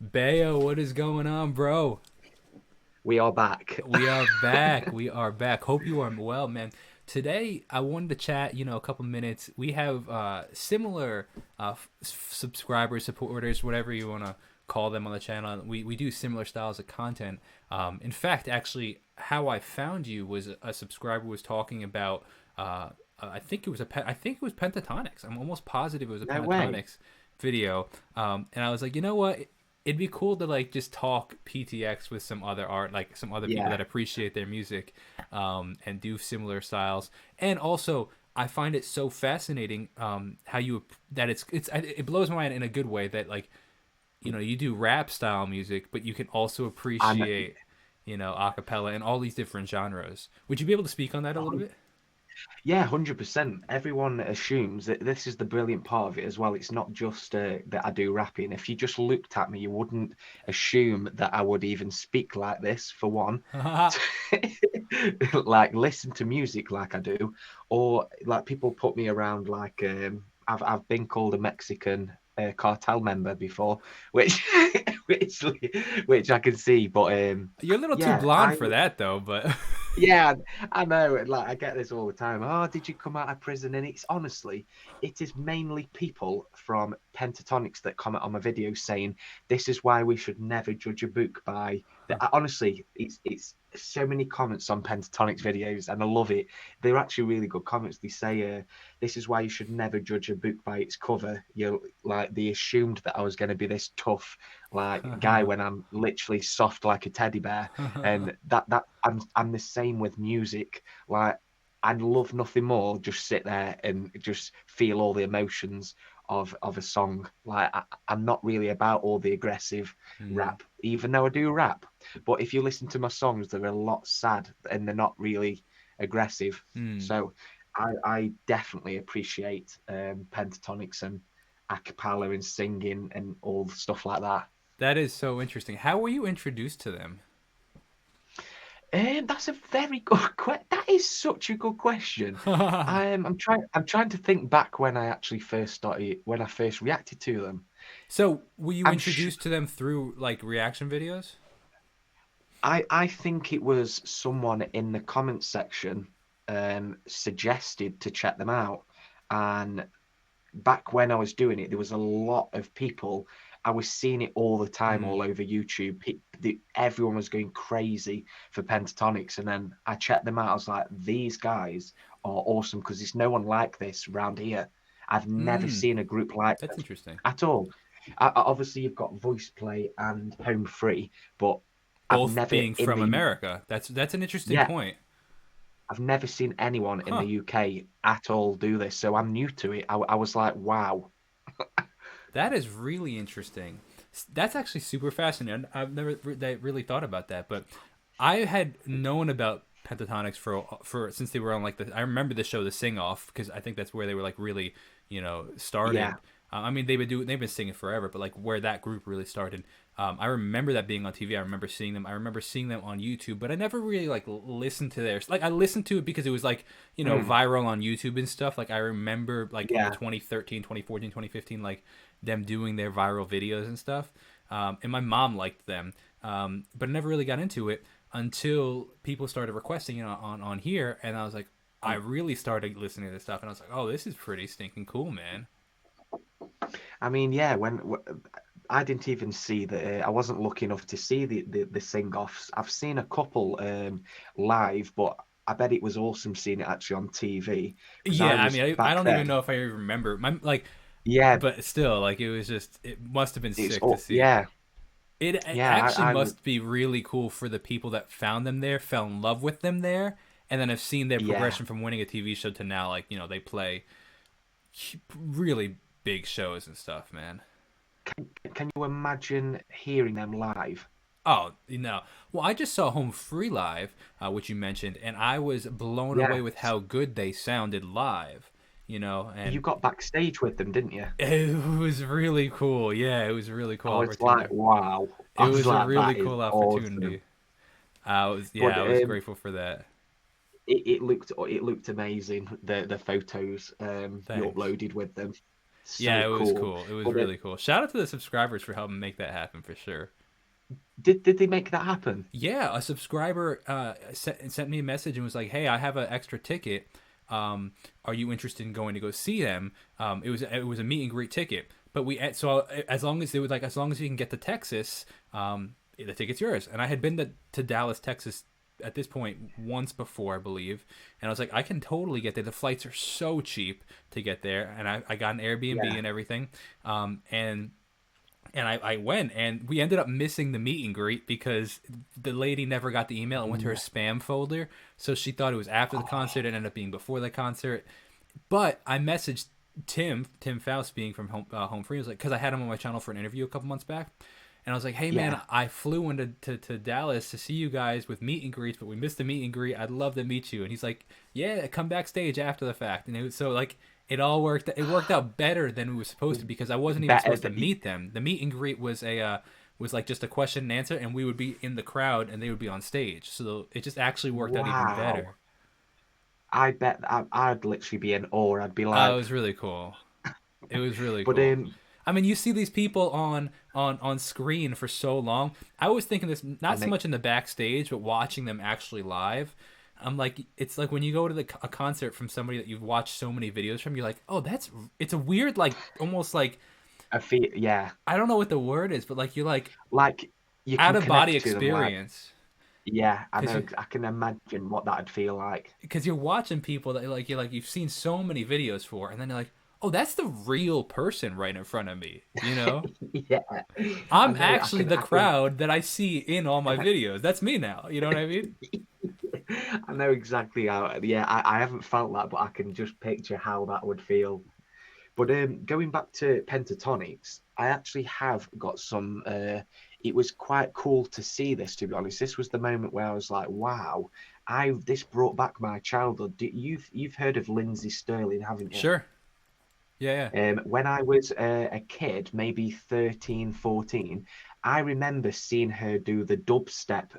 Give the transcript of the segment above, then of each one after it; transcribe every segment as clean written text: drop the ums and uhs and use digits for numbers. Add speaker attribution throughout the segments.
Speaker 1: Bayo, what is going on, bro?
Speaker 2: We are back.
Speaker 1: We are back. We are back. Hope you are well, man. Today, I wanted to chat, a couple minutes. We have similar subscribers, supporters, whatever you want to call them on the channel. We do similar styles of content. In fact, actually, how I found you was a subscriber was talking about. I think it was I think it was Pentatonix. I'm almost positive it was a
Speaker 2: No way.
Speaker 1: Pentatonix video. And I was like, you know what? It'd be cool to like just talk PTX with some other art, like some other people
Speaker 2: Yeah.
Speaker 1: that appreciate their music, and do similar styles. And also, I find it so fascinating how you that it blows my mind in a good way that like you do rap style music, but you can also
Speaker 2: I'm
Speaker 1: appreciate acapella and all these different genres. Would you be able to speak on that a little bit?
Speaker 2: yeah, 100%. Everyone assumes that this is the brilliant part of it as well. It's not just that I do rapping. If you just looked at me, you wouldn't assume that I would even speak like this, for one. Like listen to music like I do, or like people put me around like I've been called a Mexican cartel member before, which which which I can see, but
Speaker 1: You're a little too
Speaker 2: yeah,
Speaker 1: blonde for that, though. But
Speaker 2: yeah, I know. Like I get this all the time. Oh, did you come out of prison? And it's honestly, it is mainly people from Pentatonix that comment on my videos saying this is why we should never judge a book by the. Honestly, it's so many comments on Pentatonix videos, and I love it. They're actually really good comments. They say, "This is why you should never judge a book by its cover." You like they assumed that I was going to be this tough like guy when I'm literally soft like a teddy bear, and that I'm the same with music. Like I'd love nothing more just sit there and just feel all the emotions of a song. Like I'm not really about all the aggressive
Speaker 1: Hmm.
Speaker 2: rap, even though I do rap. But if you listen to my songs, they're a lot sad and they're not really aggressive.
Speaker 1: Hmm.
Speaker 2: So I definitely appreciate pentatonics and a cappella and singing and all the stuff like that.
Speaker 1: That is so interesting. How were you introduced to them?
Speaker 2: That's a very good question. That is such a good question. I'm trying to think back when I actually first started, when I first reacted to them.
Speaker 1: So, were you
Speaker 2: I'm sh-
Speaker 1: introduced to them through like reaction videos?
Speaker 2: I think it was someone in the comments section suggested to check them out, and back when I was doing it, there was a lot of people. I was seeing it all the time,
Speaker 1: Hmm.
Speaker 2: all over YouTube. Everyone was going crazy for Pentatonix, and then I checked them out. I was like, these guys are awesome because there's no one like this around here. I've never
Speaker 1: Hmm.
Speaker 2: seen a group like
Speaker 1: That's
Speaker 2: this
Speaker 1: interesting.
Speaker 2: at all. Obviously, you've got Voice Play and Home Free, but I've
Speaker 1: Both
Speaker 2: never
Speaker 1: being
Speaker 2: in
Speaker 1: from
Speaker 2: the
Speaker 1: America. That's an interesting
Speaker 2: yeah,
Speaker 1: point.
Speaker 2: I've never seen anyone in the
Speaker 1: Huh.
Speaker 2: UK at all do this. So I'm new to it. I was like, wow.
Speaker 1: That is really interesting. That's actually super fascinating. I've never really thought about that, but I had known about Pentatonix for since they were on like the. I remember the show The Sing Off because I think that's where they were like really
Speaker 2: Yeah.
Speaker 1: started. I mean they've been singing forever, but like where that group really started. I remember that being on TV. I remember seeing them. I remember seeing them on YouTube, but I never really like listened to theirs. Like I listened to it because it was like
Speaker 2: Mm,
Speaker 1: viral on YouTube and stuff. Like I remember like in the
Speaker 2: yeah.
Speaker 1: 2013, 2014, 2015, like them doing their viral videos and stuff. And my mom liked them, but I never really got into it until people started requesting it on here, and I was like, I really started listening to this stuff, and I was like, oh, this is pretty stinking cool, man.
Speaker 2: I mean, yeah, I didn't even see I wasn't lucky enough to see the sing-offs. I've seen a couple live, but I bet it was awesome seeing it actually on TV because I
Speaker 1: Yeah, I
Speaker 2: was
Speaker 1: mean, I
Speaker 2: back
Speaker 1: don't even
Speaker 2: then.
Speaker 1: know if I even remember my like,
Speaker 2: Yeah,
Speaker 1: but still, like, it was just it must have been sick to see.
Speaker 2: yeah,
Speaker 1: It
Speaker 2: yeah.
Speaker 1: actually
Speaker 2: I was
Speaker 1: must be really cool for the people that found them there, fell in love with them there, and then have seen their
Speaker 2: yeah.
Speaker 1: progression from winning a TV show to now, like, they play really big shows and stuff, man.
Speaker 2: Can you imagine hearing them live?
Speaker 1: Oh, well, I just saw Home Free live, which you mentioned, and I was blown
Speaker 2: Yeah,
Speaker 1: away with how good they sounded live,
Speaker 2: you
Speaker 1: and
Speaker 2: got backstage with them, didn't you?
Speaker 1: it was really cool. Yeah, it was a really cool
Speaker 2: I was like,
Speaker 1: opportunity.
Speaker 2: wow.
Speaker 1: It
Speaker 2: I was
Speaker 1: was a
Speaker 2: like,
Speaker 1: really
Speaker 2: that is
Speaker 1: cool
Speaker 2: awesome.
Speaker 1: opportunity.
Speaker 2: But
Speaker 1: I was grateful for that.
Speaker 2: it looked amazing. The photos you
Speaker 1: Thanks.
Speaker 2: uploaded with them.
Speaker 1: Yeah,
Speaker 2: So
Speaker 1: it was
Speaker 2: cool.
Speaker 1: cool. It was
Speaker 2: But
Speaker 1: really cool. Shout out to the subscribers for helping make that happen for sure.
Speaker 2: did they make that happen?
Speaker 1: Yeah, a subscriber sent me a message and was like, "Hey, I have an extra ticket. Are you interested in going to go see them?" It was a meet and greet ticket, but as long as they would like as long as you can get to Texas, the ticket's yours. And I had been to Dallas, Texas at this point once before, I believe, and I was like, I can totally get there. The flights are so cheap to get there, and I got an Airbnb
Speaker 2: Yeah.
Speaker 1: and everything, and I went, and we ended up missing the meet and greet because the lady never got the email and went to her
Speaker 2: No.
Speaker 1: spam folder. So she thought it was after the
Speaker 2: Oh,
Speaker 1: concert. It ended up being before the concert. But I messaged Tim Faust, being from Home Free. I was like, because I had him on my channel for an interview a couple months back. And I was like, hey,
Speaker 2: yeah.
Speaker 1: man, I flew into to Dallas to see you guys with meet and greets, but we missed the meet and greet. I'd love to meet you. And he's like, yeah, come backstage after the fact. And so, like, it worked out better than it was supposed to because I wasn't even
Speaker 2: Better
Speaker 1: supposed to
Speaker 2: than
Speaker 1: meet them. The meet and greet was like just a question and answer, and we would be in the crowd and they would be on stage. So it just actually worked out even
Speaker 2: wow.
Speaker 1: better.
Speaker 2: I bet I'd literally be in awe. I'd be like,
Speaker 1: It was really cool. It was really
Speaker 2: but
Speaker 1: cool. I mean, you see these people on screen for so long. I was thinking this not
Speaker 2: and
Speaker 1: so
Speaker 2: they,
Speaker 1: much in the backstage, but watching them actually live. I'm like, it's like when you go to a concert from somebody that you've watched so many videos from. You're like, oh, it's a weird, like almost like
Speaker 2: I feel, yeah,
Speaker 1: I don't know what the word is, but like you're like
Speaker 2: like you
Speaker 1: out
Speaker 2: can
Speaker 1: of body
Speaker 2: connect to them. Like,
Speaker 1: experience
Speaker 2: yeah, I
Speaker 1: because
Speaker 2: know.
Speaker 1: you
Speaker 2: I can imagine what that'd feel like.
Speaker 1: because you're watching people that you've seen so many videos for, and then you're like, oh, that's the real person right in front of me. You know,
Speaker 2: Yeah, I
Speaker 1: I'm
Speaker 2: know.
Speaker 1: actually the
Speaker 2: I can.
Speaker 1: crowd that I see in all my videos. That's me now. You know what I mean?
Speaker 2: I know exactly how. Yeah, I haven't felt that, but I can just picture how that would feel. But going back to Pentatonix, I actually have got some. It was quite cool to see this. To be honest, this was the moment where I was like, "Wow, I this brought back my childhood." You've heard of Lindsay Sterling, haven't you?
Speaker 1: Sure. Yeah, yeah.
Speaker 2: When I was a kid, maybe 13, 14, I remember seeing her do the dubstep.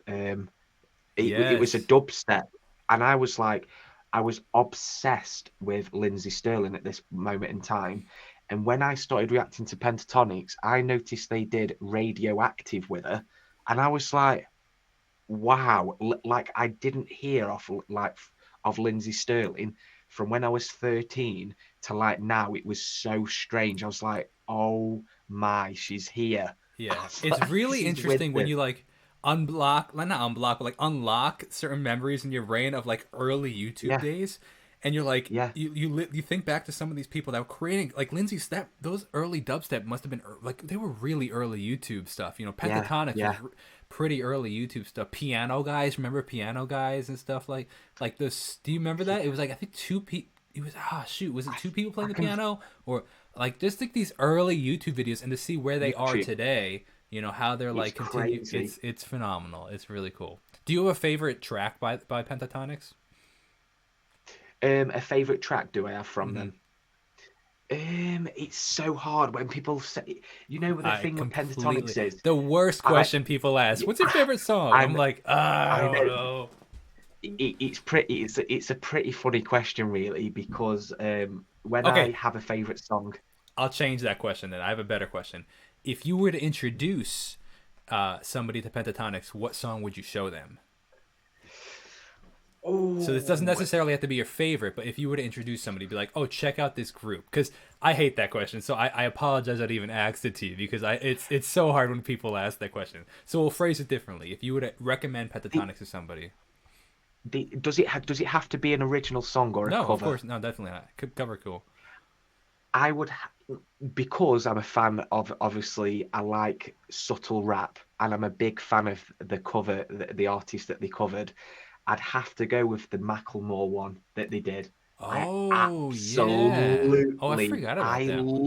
Speaker 2: It was a
Speaker 1: Yes.
Speaker 2: dubstep, and I was like, I was obsessed with Lindsay Sterling at this moment in time. And when I started reacting to Pentatonix, I noticed they did Radioactive with her, and I was like, wow, like I didn't hear of Lindsay Sterling from when I was 13 to like now. It was so strange. I was like, oh my, she's here. I
Speaker 1: Yeah.
Speaker 2: was
Speaker 1: It's
Speaker 2: like,
Speaker 1: really
Speaker 2: she's with
Speaker 1: interesting when
Speaker 2: them.
Speaker 1: you like unblock, like not unblock, but like unlock certain memories in your brain of like early YouTube
Speaker 2: Yeah,
Speaker 1: days, and you're like
Speaker 2: yeah,
Speaker 1: you think back to some of these people that were creating like Lindsay's that those early dubstep must have been like they were really early YouTube stuff. You know,
Speaker 2: yeah,
Speaker 1: Pentatonix was
Speaker 2: yeah,
Speaker 1: pretty early YouTube stuff. Piano Guys, remember Piano Guys and stuff like this. Do you remember that? It was like I think two people. It was shoot, was it two people
Speaker 2: I
Speaker 1: playing the
Speaker 2: can
Speaker 1: piano or like just like these early YouTube videos and to see where they are
Speaker 2: literally.
Speaker 1: today, how they're
Speaker 2: It's
Speaker 1: like continue.
Speaker 2: crazy.
Speaker 1: It's phenomenal. It's really cool. Do you have a favorite track by Pentatonix?
Speaker 2: A favorite track do I have from
Speaker 1: Mm-hmm.
Speaker 2: them? It's so hard when people say, the
Speaker 1: I
Speaker 2: thing with
Speaker 1: completely
Speaker 2: Pentatonix is,
Speaker 1: the worst
Speaker 2: I,
Speaker 1: question people ask. What's your
Speaker 2: I
Speaker 1: favorite song? I'm
Speaker 2: I'm,
Speaker 1: like, I
Speaker 2: I
Speaker 1: don't
Speaker 2: know
Speaker 1: know.
Speaker 2: it's a pretty funny question really because when I
Speaker 1: Okay,
Speaker 2: have a favorite song,
Speaker 1: I'll change that question then. I have a better question. If you were to introduce somebody to Pentatonix, what song would you show them? So this doesn't
Speaker 2: oh,
Speaker 1: necessarily have to be your favorite, but if you were to introduce somebody, be like, "Oh, check out this group," because I hate that question. So I apologize that I even asked it to you because it's so hard when people ask that question. So we'll phrase it differently. If you were to recommend
Speaker 2: the,
Speaker 1: Pentatonix to somebody,
Speaker 2: does it have to be an original song or a
Speaker 1: no, of
Speaker 2: cover?
Speaker 1: course, no, definitely not. Cover cool.
Speaker 2: I would because I'm a fan of obviously I like subtle rap and I'm a big fan of the cover the artist that they covered. I'd have to go with the Macklemore one that they did. I
Speaker 1: Oh yeah. Oh, I
Speaker 2: absolutely
Speaker 1: forgot about that one.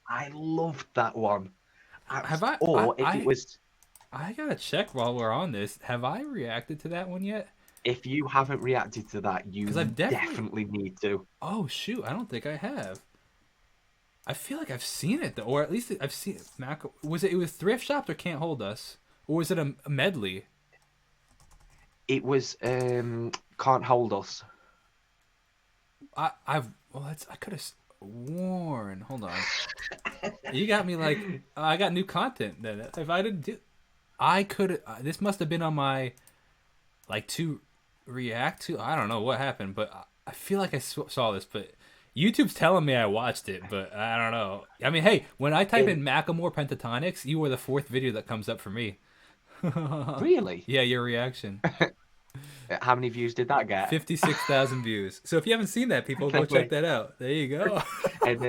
Speaker 2: I loved that one.
Speaker 1: Have I?
Speaker 2: Or if it was
Speaker 1: I gotta check while we're on this. Have I reacted to that one yet?
Speaker 2: if you haven't reacted to that,
Speaker 1: Because
Speaker 2: you
Speaker 1: I've definitely.
Speaker 2: definitely need to.
Speaker 1: Oh shoot, I don't think I have. I feel like I've seen it though, or at least I've seen it. Was it? It was thrift shops or can't hold us, or was it a medley?
Speaker 2: It was Can't Hold Us.
Speaker 1: I've well, that's I could have. Warren. Hold on. You got me like I got new content. Then if I didn't do, I could. This must have been on my like to react to. I don't know what happened, but I feel like I saw this. But YouTube's telling me I watched it, but I don't know. I mean, hey, when I type
Speaker 2: It,
Speaker 1: in Macklemore Pentatonix, you are the fourth video that comes up for me.
Speaker 2: really?
Speaker 1: Yeah, your reaction.
Speaker 2: How many views did that get?
Speaker 1: 56,000 views. So if you haven't seen that, people go check that out. There you go.
Speaker 2: And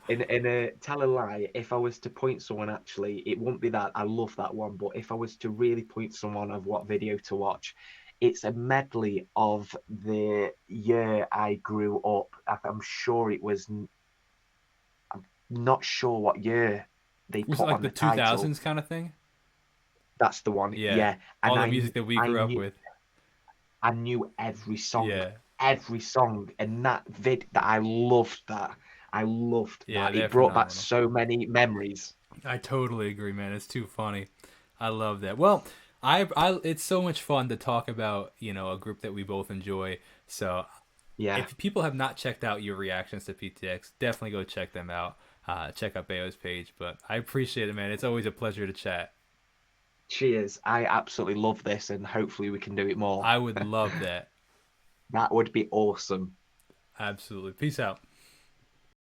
Speaker 2: in a tell a lie, if I was to point someone, actually, it wouldn't be that. I love that one, but if I was to really point someone of what video to watch, it's a medley of the year I grew up. I'm sure it was. I'm not sure what year they
Speaker 1: Was it
Speaker 2: put
Speaker 1: like
Speaker 2: on
Speaker 1: the
Speaker 2: the title.
Speaker 1: 2000s kind of thing?
Speaker 2: That's the one.
Speaker 1: Yeah.
Speaker 2: Yeah, and
Speaker 1: All the music that we grew up with.
Speaker 2: I knew
Speaker 1: Yeah.
Speaker 2: every song, and that I loved that. I loved
Speaker 1: Yeah,
Speaker 2: that.
Speaker 1: they're
Speaker 2: It brought back
Speaker 1: phenomenal.
Speaker 2: so many memories.
Speaker 1: I totally agree, man. It's too funny. I love that. Well, it's so much fun to talk about, a group that we both enjoy. So,
Speaker 2: Yeah.
Speaker 1: if people have not checked out your reactions to PTX, definitely go check them out. Check out Bayo's page. But I appreciate it, man. It's always a pleasure to chat.
Speaker 2: Cheers. I absolutely love this, and hopefully we can do it more.
Speaker 1: I would love that.
Speaker 2: That would be awesome.
Speaker 1: Absolutely. Peace out.